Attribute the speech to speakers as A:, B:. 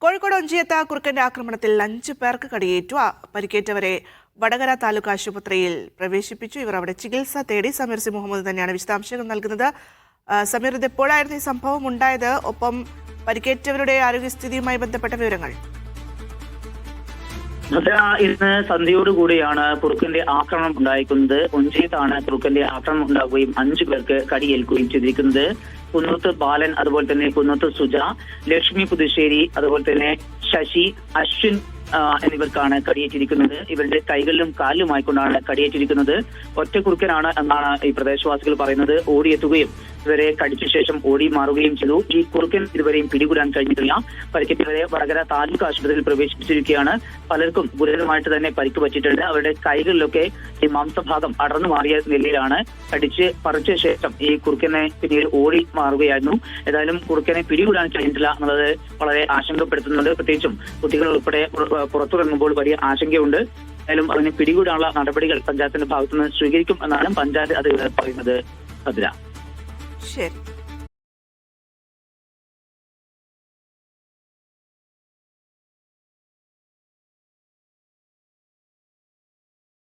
A: കോഴിക്കോട് ഒഞ്ചിയത്ത് കുറുക്കന്റെ ആക്രമണത്തിൽ 5 പേർക്ക് കടിയേറ്റു. പരിക്കേറ്റവരെ വടകര താലൂക്ക് ആശുപത്രിയിൽ പ്രവേശിപ്പിച്ചു. ഇവർ അവിടെ ചികിത്സ തേടി. സമീർ സി മുഹമ്മദ് തന്നെയാണ് വിശദാംശങ്ങൾ നൽകുന്നത്. സമീർ, ഇത് എപ്പോഴായിരുന്നു ഈ സംഭവം ഉണ്ടായത്? ഒപ്പം പരിക്കേറ്റവരുടെ ആരോഗ്യസ്ഥിതിയുമായി ബന്ധപ്പെട്ട വിവരങ്ങൾ.
B: ഇന്ന് സന്ധ്യയോടുകൂടിയാണ് കുറുക്കന്റെ ആക്രമണം ഉണ്ടായിരിക്കുന്നത്. ഒഞ്ചിയത്താണ് കുറുക്കന്റെ ആക്രമണം ഉണ്ടാവുകയും 5 പേർക്ക് കടിയേൽക്കുകയും ചെയ്തിരിക്കുന്നത്. കുന്നത്ത് ബാലൻ, അതുപോലെ തന്നെ കുന്നത്ത് സുജ, ലക്ഷ്മി പുതുശ്ശേരി, അതുപോലെ തന്നെ ശശി, അശ്വിൻ എന്നിവർക്കാണ് കടിയേറ്റിരിക്കുന്നത്. ഇവരുടെ കൈകളിലും കാലിലുമായിക്കൊണ്ടാണ് കടിയേറ്റിരിക്കുന്നത്. ഒറ്റ കുറുക്കനാണ് എന്നാണ് ഈ പ്രദേശവാസികൾ പറയുന്നത്. ഓടിയെത്തുകയും ഇവരെ കടിച്ച ശേഷം ഓടി മാറുകയും ചെയ്തു. ഈ കുറുക്കൻ ഇതുവരെയും പിടികൂടാൻ കഴിഞ്ഞിട്ടില്ല. പരിക്കേറ്റവരെ വടകര താലൂക്ക് ആശുപത്രിയിൽ പ്രവേശിപ്പിച്ചിരിക്കുകയാണ്. പലർക്കും ഗുരുതരമായിട്ട് തന്നെ പരിക്ക് പറ്റിയിട്ടുണ്ട്. അവരുടെ കൈകളിലൊക്കെ ഈ മാംസഭാഗം അടർന്നു മാറിയ നിലയിലാണ്. കടിച്ച് പറിച്ച ശേഷം ഈ കുറുക്കനെ പിന്നീട് ഓടി മാറുകയായിരുന്നു. ഏതായാലും കുറുക്കനെ പിടികൂടാൻ കഴിഞ്ഞിട്ടില്ല എന്നുള്ളത് വളരെ ആശങ്കപ്പെടുത്തുന്നുണ്ട്. പ്രത്യേകിച്ചും കുട്ടികൾ ഉൾപ്പെടെ പുറത്തിറങ്ങുമ്പോൾ വലിയ ആശങ്കയുണ്ട്. ഏതായാലും അതിനെ പിടികൂടാനുള്ള നടപടികൾ പഞ്ചായത്തിന്റെ ഭാഗത്തുനിന്ന് സ്വീകരിക്കും എന്നാണ് പഞ്ചായത്ത് അധികൃതർ പറയുന്നത്.
A: ശരി.